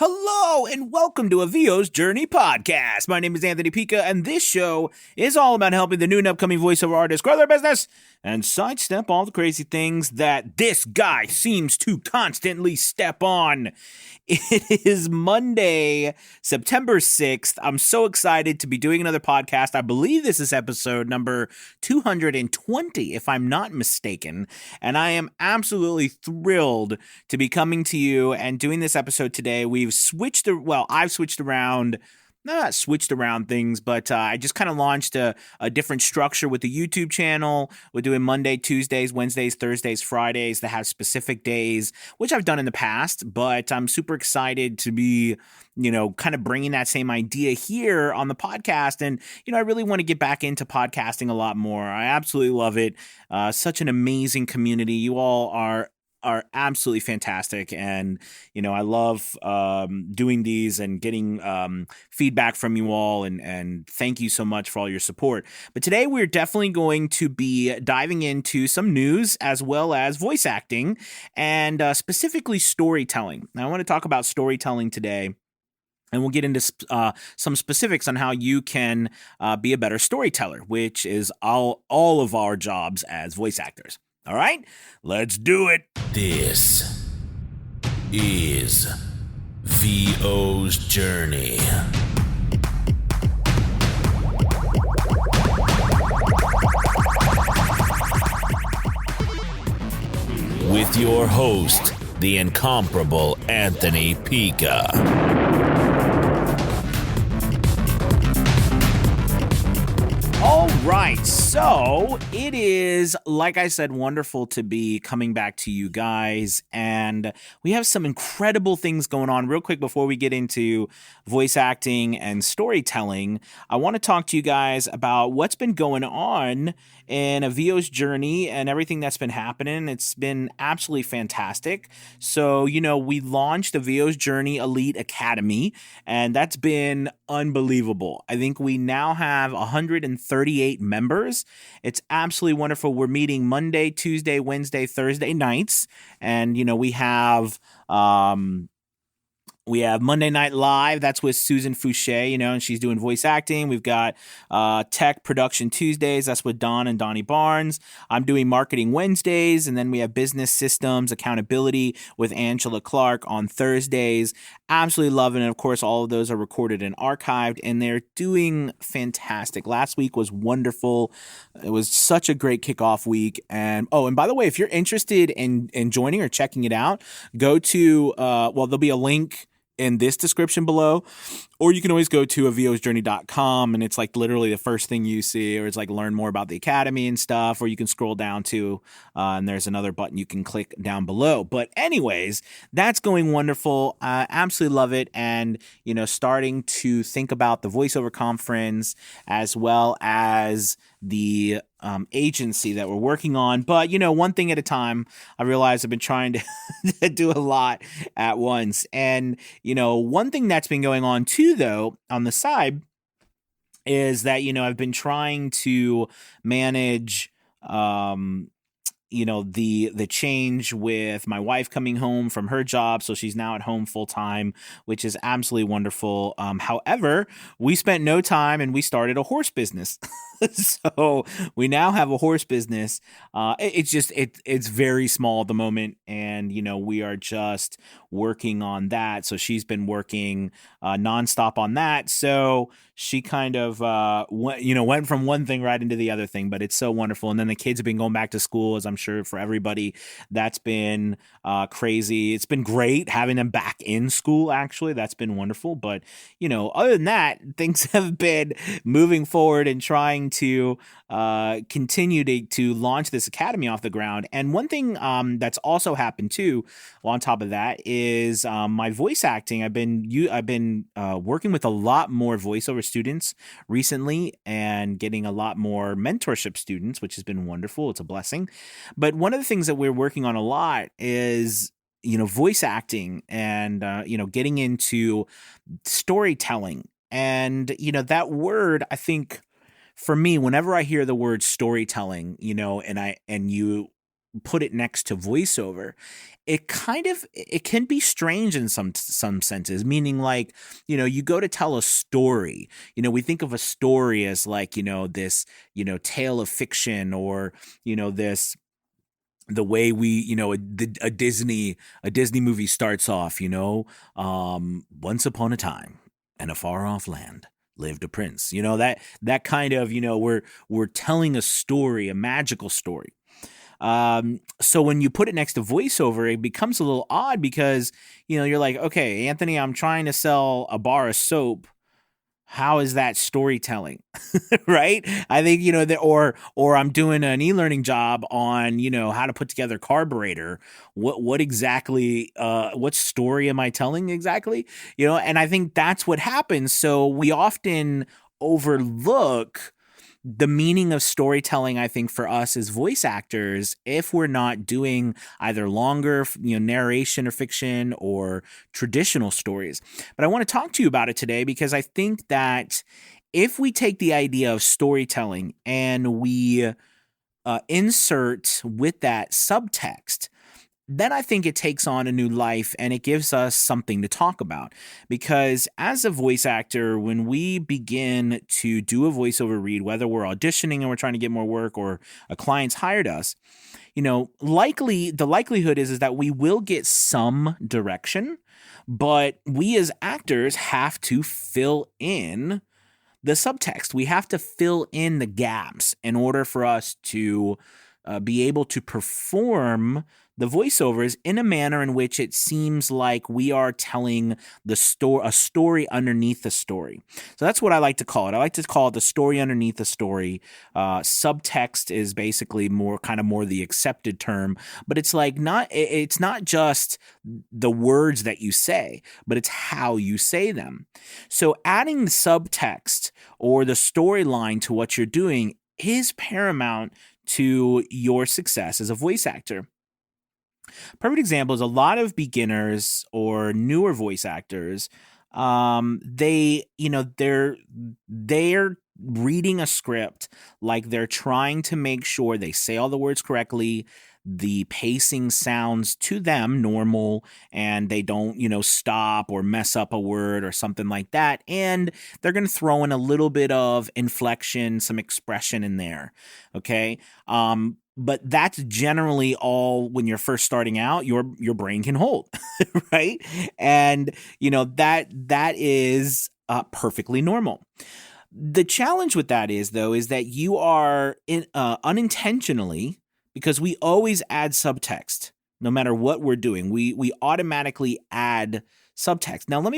Hello and welcome to a VO's Journey podcast. My name is Anthony Pica, and this show is all about helping the new and upcoming voiceover artists grow their business and sidestep all the crazy things that this guy seems to constantly step on. It is Monday, September 6th. I'm so excited to be doing another podcast. I believe this is episode number 220, if I'm not mistaken. And I am absolutely thrilled to be coming to you and doing this episode today. I've switched around. Not switched around things, but I just kind of launched a different structure with the YouTube channel. We're doing Monday, Tuesdays, Wednesdays, Thursdays, Fridays that have specific days, which I've done in the past, but I'm super excited to be, kind of bringing that same idea here on the podcast. And, I really want to get back into podcasting a lot more. I absolutely love it. Such an amazing community. You all are absolutely fantastic. And, I love doing these and getting feedback from you all. And thank you so much for all your support. But today we're definitely going to be diving into some news as well as voice acting and specifically storytelling. Now, I want to talk about storytelling today. And we'll get into some specifics on how you can be a better storyteller, which is all of our jobs as voice actors. All right, let's do it. This is VO's Journey. With your host, the incomparable Anthony Pica. All right, so it is, like I said, wonderful to be coming back to you guys, and we have some incredible things going on. Real quick, before we get into voice acting and storytelling, I want to talk to you guys about what's been going on in a VO's journey and everything that's been happening. It's been absolutely fantastic. So, we launched the VO's Journey Elite Academy, and that's been unbelievable. I think we now have 138 members. It's absolutely wonderful. We're meeting Monday, Tuesday, Wednesday, Thursday nights, and we have Monday Night Live. That's with Susan Fouché, and she's doing voice acting. We've got Tech Production Tuesdays. That's with Don and Donnie Barnes. I'm doing Marketing Wednesdays. And then we have Business Systems Accountability with Angela Clark on Thursdays. Absolutely loving it. Of course, all of those are recorded and archived, and they're doing fantastic. Last week was wonderful. It was such a great kickoff week. And by the way, if you're interested in joining or checking it out, go to, there'll be a link in this description below, or you can always go to avosjourney.com, and it's like literally the first thing you see, or it's like learn more about the academy and stuff, or you can scroll down to, and there's another button you can click down below. But anyways, that's going wonderful. Absolutely love it. And, starting to think about the voiceover conference as well as the agency that we're working on. But, one thing at a time. I realize I've been trying to do a lot at once. And, one thing that's been going on too, though, on the side is that, I've been trying to manage, the change with my wife coming home from her job. So she's now at home full time, which is absolutely wonderful. However, we spent no time and we started a horse business. So we now have a horse business. It's very small at the moment. And, we are just working on that. So she's been working nonstop on that. So she kind of, went from one thing right into the other thing, but it's so wonderful. And then the kids have been going back to school, as I'm sure for everybody, that's been crazy. It's been great having them back in school, actually. That's been wonderful. But, other than that, things have been moving forward and trying to continue to launch this academy off the ground. And one thing that's also happened too, on top of that, is my voice acting. I've been working with a lot more voiceover students recently and getting a lot more mentorship students, which has been wonderful. It's a blessing. But one of the things that we're working on a lot is voice acting and getting into storytelling. And that word, I think, for me, whenever I hear the word storytelling, and you put it next to voiceover, it can be strange in some senses, meaning like, you go to tell a story. We think of a story as like, this, tale of fiction, or, this, the way we, a Disney movie starts off, once upon a time in a far off land lived a prince, that kind of, we're telling a story, a magical story. So when you put it next to voiceover, it becomes a little odd because, you're like, okay, Anthony, I'm trying to sell a bar of soap. How is that storytelling? Right? I think, or I'm doing an e-learning job on, how to put together a carburetor. What exactly, what story am I telling exactly? And I think that's what happens. So we often overlook the meaning of storytelling, I think, for us as voice actors, if we're not doing either longer, narration or fiction or traditional stories. But I want to talk to you about it today because I think that if we take the idea of storytelling and we insert with that subtext, then I think it takes on a new life and it gives us something to talk about. Because as a voice actor, when we begin to do a voiceover read, whether we're auditioning and we're trying to get more work or a client's hired us, the likelihood is that we will get some direction, but we as actors have to fill in the subtext. We have to fill in the gaps in order for us to be able to perform the voiceovers in a manner in which it seems like we are telling a story underneath the story. So that's what I like to call it. I like to call it the story underneath the story. Subtext is basically more the accepted term, but it's not just the words that you say, but it's how you say them. So adding the subtext or the storyline to what you're doing is paramount to your success as a voice actor. Perfect example is a lot of beginners or newer voice actors. They're reading a script like they're trying to make sure they say all the words correctly. The pacing sounds to them normal and they don't, stop or mess up a word or something like that. And they're going to throw in a little bit of inflection, some expression in there. Okay. But that's generally all when you're first starting out, your brain can hold, right? And, that is perfectly normal. The challenge with that is that you are unintentionally, because we always add subtext, no matter what we're doing, we automatically add subtext. Now, let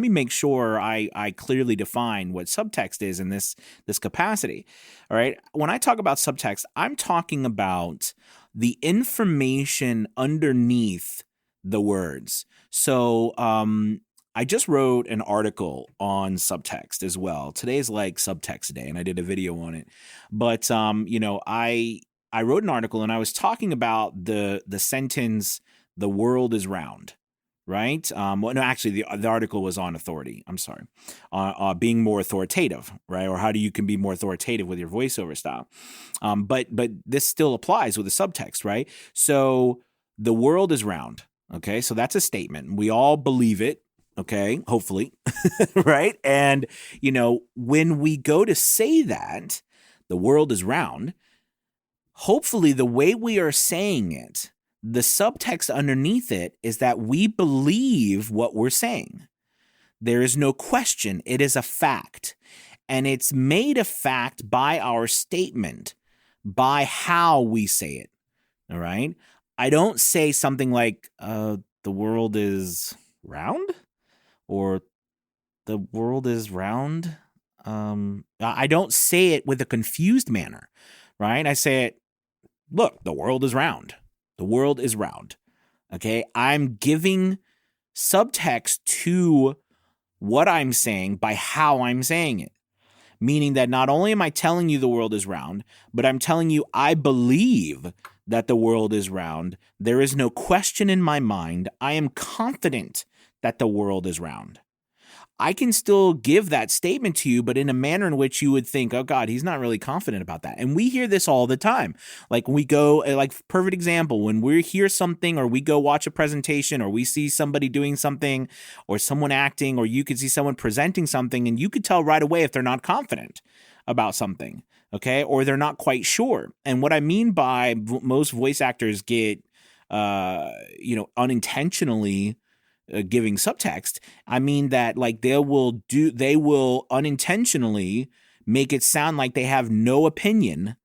me make sure I clearly define what subtext is in this capacity. All right. When I talk about subtext, I'm talking about the information underneath the words. So, I just wrote an article on subtext as well. Today's like subtext day, and I did a video on it. But I wrote an article and I was talking about the sentence, "The world is round." Right? The article was on authority. I'm sorry. Being more authoritative, right? Or how you can be more authoritative with your voiceover style. But this still applies with the subtext, right? So the world is round. Okay. So that's a statement. We all believe it. Okay. Hopefully. Right. And, when we go to say that the world is round, hopefully the way we are saying it, the subtext underneath it is that we believe what we're saying. There is no question. It is a fact. And it's made a fact by our statement, by how we say it. All right. I don't say something like, the world is round, or the world is round. I don't say it with a confused manner, right? I say it, look, the world is round. The world is round. Okay. I'm giving subtext to what I'm saying by how I'm saying it. Meaning that not only am I telling you the world is round, but I'm telling you I believe that the world is round. There is no question in my mind. I am confident that the world is round. I can still give that statement to you, but in a manner in which you would think, oh God, he's not really confident about that. And we hear this all the time. Like when we go, like perfect example, when we hear something or we go watch a presentation or we see somebody doing something or someone acting, or you could see someone presenting something and you could tell right away if they're not confident about something, okay? Or they're not quite sure. And what I mean by most voice actors get, unintentionally giving subtext, I mean that like they will unintentionally make it sound like they have no opinion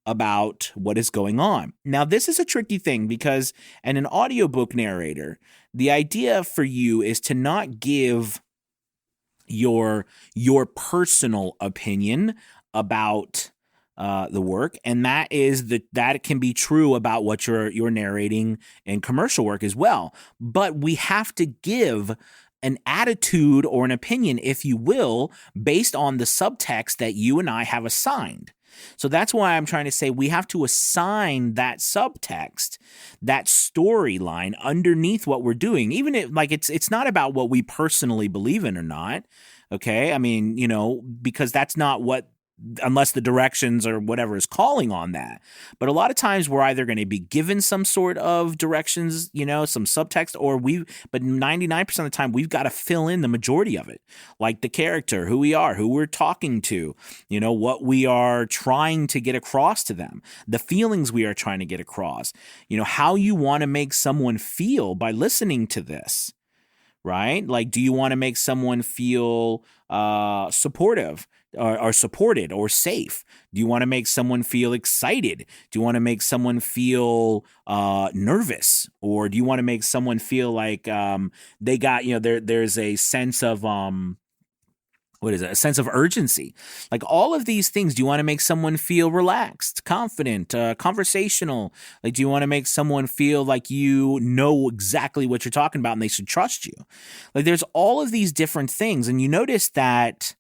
about what is going on. Now, this is a tricky thing because in an audiobook narrator, the idea for you is to not give your personal opinion about the work, and that it can be true about what you're narrating in commercial work as well. But we have to give an attitude or an opinion, if you will, based on the subtext that you and I have assigned. So that's why I'm trying to say we have to assign that subtext, that storyline underneath what we're doing, even if like it's not about what we personally believe in or not. Okay, I mean, because that's not what, unless the directions or whatever is calling on that. But a lot of times we're either going to be given some sort of directions, some subtext, but 99% of the time we've got to fill in the majority of it. Like the character, who we are, who we're talking to, what we are trying to get across to them, the feelings we are trying to get across, how you want to make someone feel by listening to this. Right? Like, do you want to make someone feel supportive or supported or safe? Do you want to make someone feel excited? Do you want to make someone feel nervous? Or do you want to make someone feel like they got, there's a sense of a sense of urgency? Like all of these things. Do you want to make someone feel relaxed, confident, conversational? Like, do you want to make someone feel like you know exactly what you're talking about and they should trust you? Like there's all of these different things. And you notice that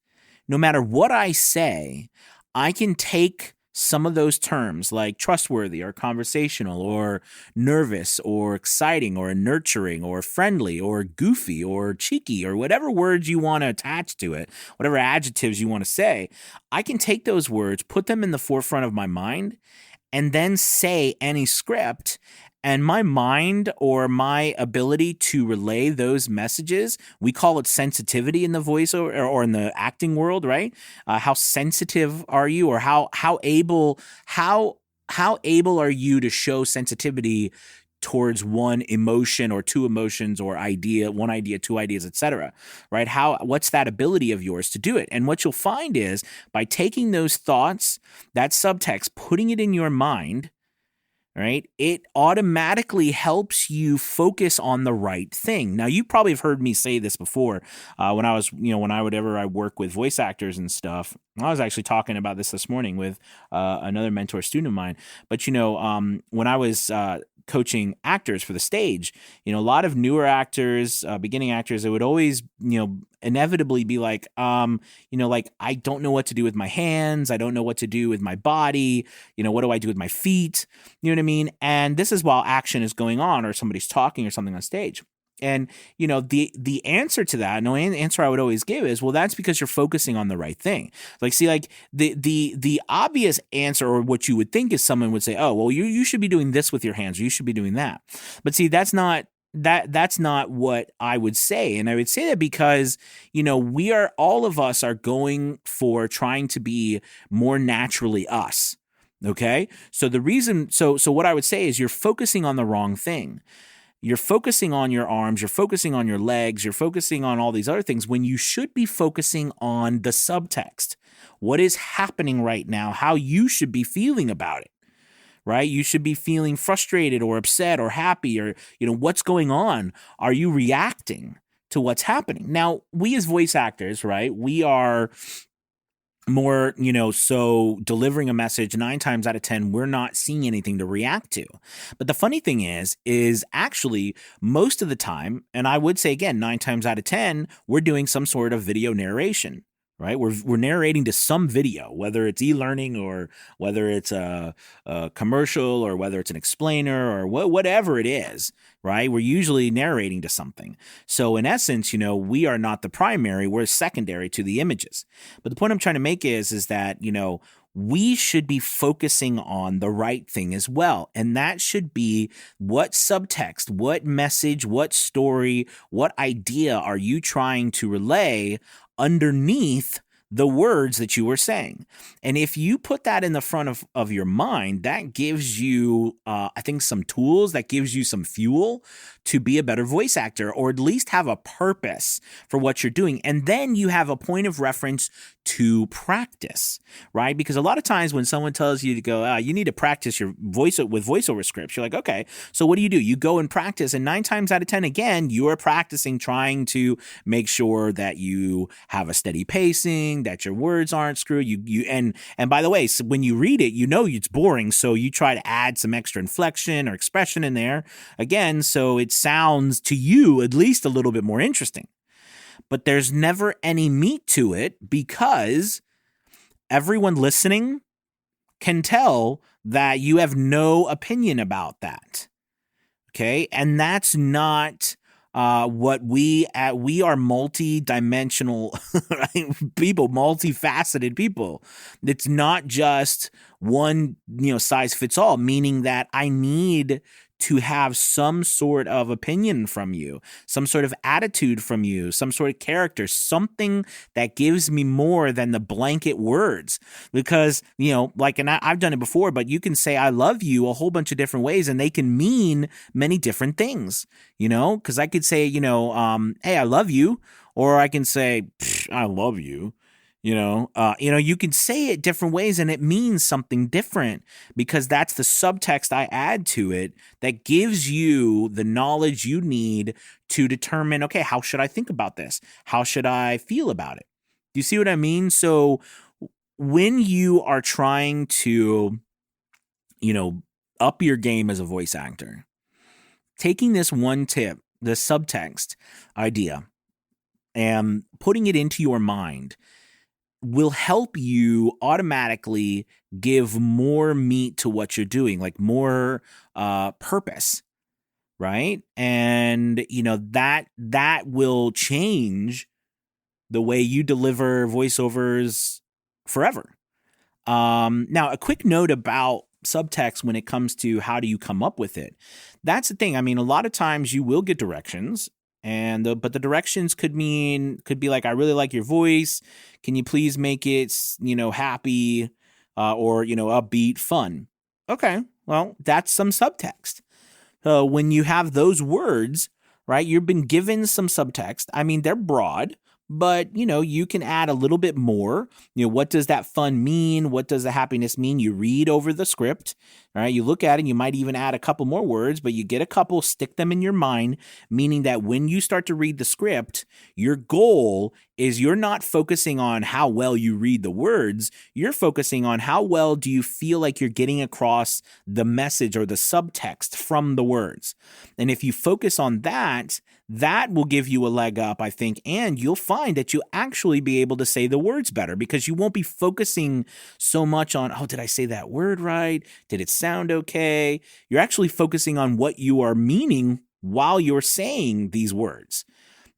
no matter what I say, I can take some of those terms like trustworthy or conversational or nervous or exciting or nurturing or friendly or goofy or cheeky or whatever words you want to attach to it, whatever adjectives you want to say, I can take those words, put them in the forefront of my mind, and then say any script. And my mind or my ability to relay those messages, we call it sensitivity in the voice or in the acting world, right? How sensitive are you, or how able are you to show sensitivity towards one emotion or two emotions or one idea, two ideas, etc. Right? What's that ability of yours to do it? And what you'll find is by taking those thoughts, that subtext, putting it in your mind, right, it automatically helps you focus on the right thing. Now, you probably have heard me say this before when I work with voice actors and stuff. I was actually talking about this morning with another mentor student of mine. But, when I was coaching actors for the stage, a lot of newer actors, beginning actors, it would always, inevitably be like, like, I don't know what to do with my hands. I don't know what to do with my body. What do I do with my feet? You know what I mean? And this is while action is going on or somebody's talking or something on stage. And, the answer to that, no answer I would always give is, well, that's because you're focusing on the right thing. Like, see, like the obvious answer, or what you would think, is someone would say, oh, well, you should be doing this with your hands, or you should be doing that. But see, that's not what I would say. And I would say that because, all of us are going for trying to be more naturally us. Okay. So so what I would say is you're focusing on the wrong thing. You're focusing on your arms, you're focusing on your legs, you're focusing on all these other things when you should be focusing on the subtext. What is happening right now, how you should be feeling about it, right? You should be feeling frustrated or upset or happy, or, what's going on? Are you reacting to what's happening? Now, we as voice actors, right, we are more, so delivering a message 9 times out of 10, we're not seeing anything to react to. But the funny thing is actually most of the time, and I would say again, 9 times out of 10, we're doing some sort of video narration, right? We're narrating to some video, whether it's e-learning or whether it's a commercial or whether it's an explainer or whatever it is, right? We're usually narrating to something. So in essence, we are not the primary, we're secondary to the images. But the point I'm trying to make is that, we should be focusing on the right thing as well. And that should be what subtext, what message, what story, what idea are you trying to relay underneath the words that you were saying. And if you put that in the front of your mind, that gives you, I think, some tools, that gives you some fuel to be a better voice actor, or at least have a purpose for what you're doing. And then you have a point of reference to practice, right? Because a lot of times when someone tells you to go, you need to practice your voice with voiceover scripts, you're like, okay, so what do? You go and practice, and 9 times out of 10, again, you are practicing trying to make sure that you have a steady pacing, that your words aren't screwed. And by the way, so when you read it, it's boring, so you try to add some extra inflection or expression in there, again, so it sounds to you at least a little bit more interesting. But there's never any meat to it because everyone listening can tell that you have no opinion about that. Okay? And that's not what we are multi-dimensional people, multifaceted people. It's not just one, size fits all, meaning that I need to have some sort of opinion from you, some sort of attitude from you, some sort of character, something that gives me more than the blanket words. Because, and I've done it before, but you can say I love you a whole bunch of different ways and they can mean many different things, because I could say, hey, I love you, or I can say, I love you. You can say it different ways and it means something different because that's the subtext I add to it that gives you the knowledge you need to determine, okay, how should I think about this? How should I feel about it? Do you see what I mean? So when you are trying to, up your game as a voice actor, taking this one tip, the subtext idea, and putting it into your mind will help you automatically give more meat to what you're doing, like more purpose, right? And that will change the way you deliver voiceovers forever. Now, a quick note about subtext when it comes to how do you come up with it. That's the thing. I mean, a lot of times you will get directions. But the directions could be like, I really like your voice. Can you please make it, happy, or, upbeat, fun? Okay. Well, that's some subtext. When you have those words, right, you've been given some subtext. I mean, they're broad, but, you can add a little bit more. What does that fun mean? What does the happiness mean? You read over the script, right? You look at it, you might even add a couple more words, but you get a couple, stick them in your mind, meaning that when you start to read the script, your goal is you're not focusing on how well you read the words. You're focusing on how well do you feel like you're getting across the message or the subtext from the words. And if you focus on that, that will give you a leg up, I think, and you'll find that you'll actually be able to say the words better because you won't be focusing so much on, did I say that word right? Did it sound okay? You're actually focusing on what you are meaning while you're saying these words.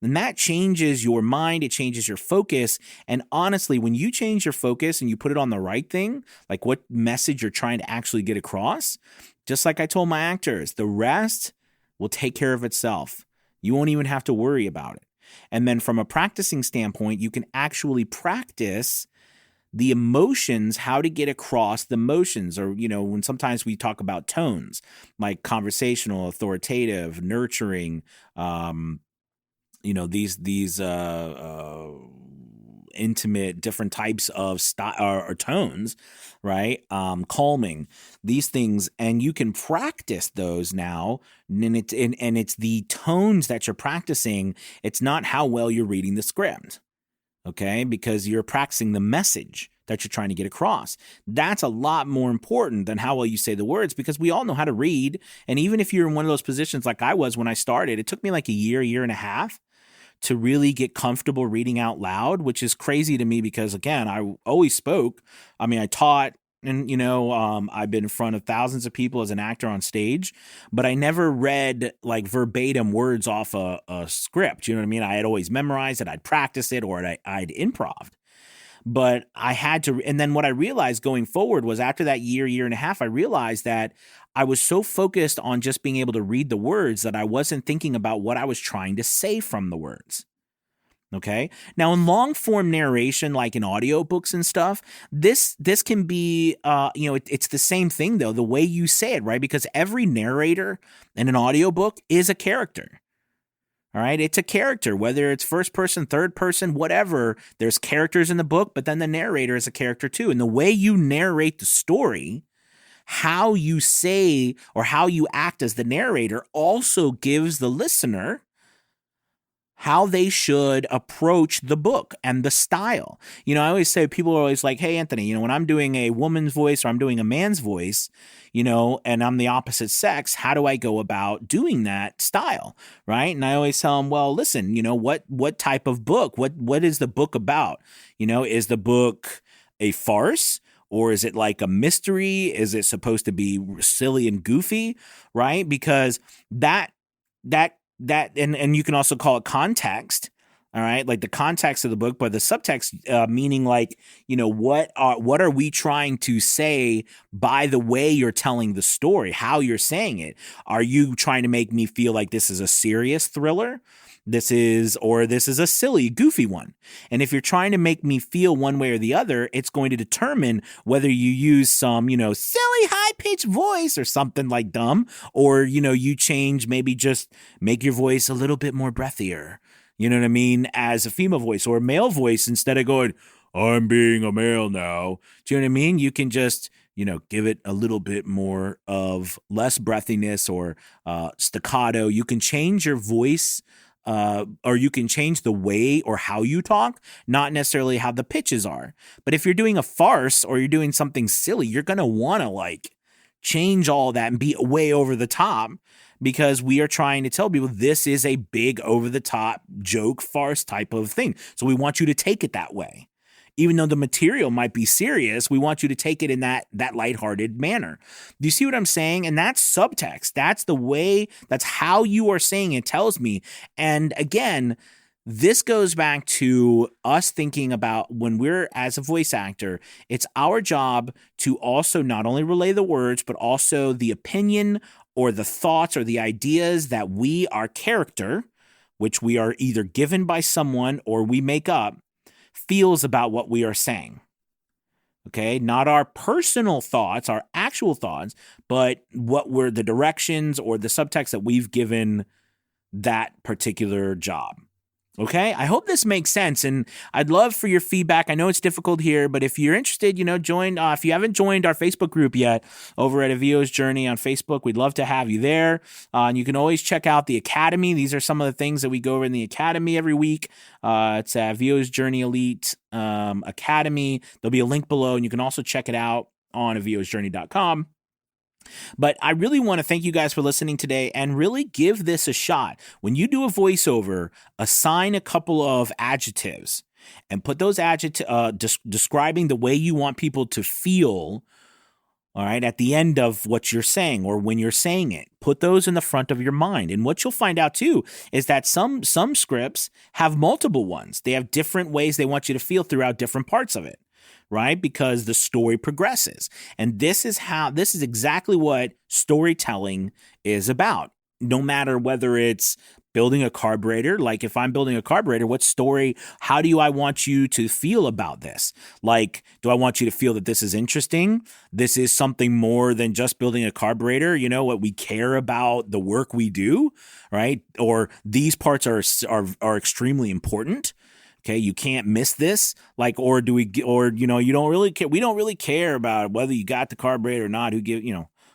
And that changes your mind, it changes your focus. And honestly, when you change your focus and you put it on the right thing, like what message you're trying to actually get across, just like I told my actors, the rest will take care of itself. You won't even have to worry about it. And then from a practicing standpoint, you can actually practice the emotions, how to get across the emotions, or, when sometimes we talk about tones, like conversational, authoritative, nurturing, these intimate, different types of style or tones, right? Calming, these things, and you can practice those now. And it's the tones that you're practicing. It's not how well you're reading the script, okay? Because you're practicing the message that you're trying to get across. That's a lot more important than how well you say the words, because we all know how to read. And even if you're in one of those positions like I was when I started, it took me like a year and a half to really get comfortable reading out loud, which is crazy to me because, again, I always spoke. I mean, I taught. And, I've been in front of thousands of people as an actor on stage, but I never read like verbatim words off a script. You know what I mean? I had always memorized it. I'd practice it, or I'd improv. But I had to. And then what I realized going forward was after that year and a half, I realized that I was so focused on just being able to read the words that I wasn't thinking about what I was trying to say from the words. Okay. Now, in long form narration, like in audiobooks and stuff, this can be, it's the same thing, though, the way you say it, right? Because every narrator in an audiobook is a character. All right. It's a character, whether it's first person, third person, whatever. There's characters in the book, but then the narrator is a character, too. And the way you narrate the story, how you say or how you act as the narrator also gives the listener how they should approach the book and the style. I always say, people are always like, hey, Anthony, when I'm doing a woman's voice or I'm doing a man's voice, and I'm the opposite sex, how do I go about doing that style? Right. And I always tell them, well, listen, what type of book, what is the book about? Is the book a farce? Or is it like a mystery? Is it supposed to be silly and goofy? Right. Because that and you can also call it context, all right, like the context of the book, but the subtext meaning like, what are we trying to say by the way you're telling the story, how you're saying it? Are you trying to make me feel like this is a serious thriller? This is a silly, goofy one. And if you're trying to make me feel one way or the other, it's going to determine whether you use some, silly high-pitched voice or something like dumb, or, you change, maybe just make your voice a little bit more breathier, you know what I mean, as a female voice or a male voice instead of going, I'm being a male now. Do you know what I mean? You can just, give it a little bit more of less breathiness or staccato. You can change your voice. Or you can change the way or how you talk, not necessarily how the pitches are. But if you're doing a farce or you're doing something silly, you're going to want to like change all that and be way over the top, because we are trying to tell people this is a big over the top joke farce type of thing. So we want you to take it that way. Even though the material might be serious, we want you to take it in that lighthearted manner. Do you see what I'm saying? And that's subtext. That's the way, that's how you are saying it tells me. And again, this goes back to us thinking about when we're, as a voice actor, it's our job to also not only relay the words, but also the opinion or the thoughts or the ideas that we, our character, which we are either given by someone or we make up, feels about what we are saying. Okay, not our personal thoughts, our actual thoughts, but what were the directions or the subtext that we've given that particular job. Okay, I hope this makes sense, and I'd love for your feedback. I know it's difficult here, but if you're interested, join. If you haven't joined our Facebook group yet, over at A VO's Journey on Facebook, we'd love to have you there. And you can always check out the Academy. These are some of the things that we go over in the Academy every week. It's at VO's Journey Elite Academy. There'll be a link below, and you can also check it out on avosjourney.com. But I really want to thank you guys for listening today and really give this a shot. When you do a voiceover, assign a couple of adjectives and put those adjectives describing the way you want people to feel, all right, at the end of what you're saying or when you're saying it. Put those in the front of your mind. And what you'll find out too is that some scripts have multiple ones. They have different ways they want you to feel throughout different parts of it. Right? Because the story progresses. And this is exactly what storytelling is about. No matter whether it's building a carburetor, like if I'm building a carburetor, what story, how do I want you to feel about this? Like, do I want you to feel that this is interesting? This is something more than just building a carburetor, what we care about the work we do, right? Or these parts are extremely important. Okay, you can't miss this. Like, or you don't really care. We don't really care about whether you got the carburetor or not. I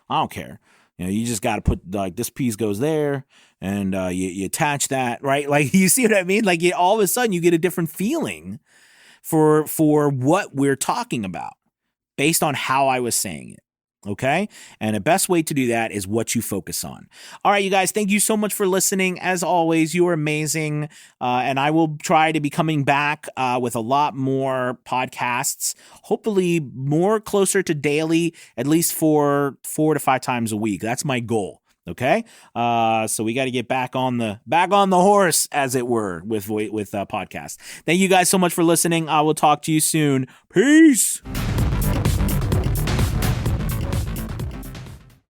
don't care. You just got to put like this piece goes there, and you attach that, right? Like, you see what I mean? Like, all of a sudden you get a different feeling for what we're talking about based on how I was saying it. Okay. And the best way to do that is what you focus on. All right, you guys, thank you so much for listening. As always, you are amazing. And I will try to be coming back with a lot more podcasts, hopefully more closer to daily, at least for 4 to 5 times a week. That's my goal. Okay. So we got to get back on the horse, as it were, with podcasts. Thank you guys so much for listening. I will talk to you soon. Peace.